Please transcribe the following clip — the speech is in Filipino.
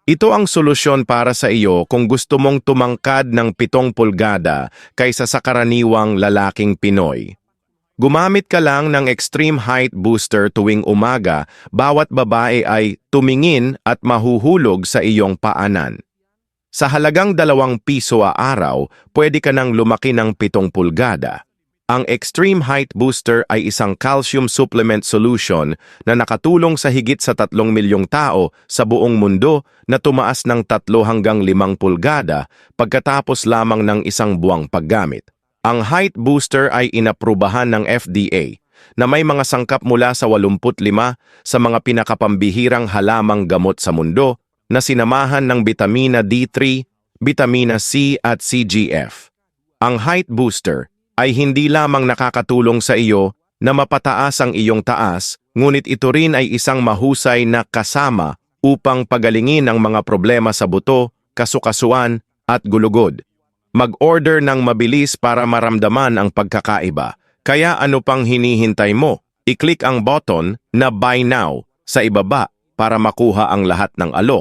Ito ang solusyon para sa iyo kung gusto mong tumangkad ng 7 pulgada kaysa sa karaniwang lalaking Pinoy. Gumamit ka lang ng Extreme Height Booster tuwing umaga, bawat babae ay tumingin at mahuhulog sa iyong paanan. Sa halagang 2 piso a araw, pwede ka nang lumaki ng 7 pulgada. Ang Extreme Height Booster ay isang calcium supplement solution na nakatulong sa higit sa 3 milyong tao sa buong mundo na tumaas ng 3 hanggang 5 pulgada pagkatapos lamang ng 1 buwang paggamit. Ang Height Booster ay inaprubahan ng FDA na may mga sangkap mula sa 85 sa mga pinakapambihirang halamang gamot sa mundo na sinamahan ng bitamina D3, bitamina C at CGF. Ang Height Booster ay hindi lamang nakakatulong sa iyo na mapataas ang iyong taas, ngunit ito rin ay isang mahusay na kasama upang pagalingin ang mga problema sa buto, kasukasuan at gulugod. Mag-order ng mabilis para maramdaman ang pagkakaiba. Kaya ano pang hinihintay mo? I-click ang button na Buy Now sa ibaba para makuha ang lahat ng alok.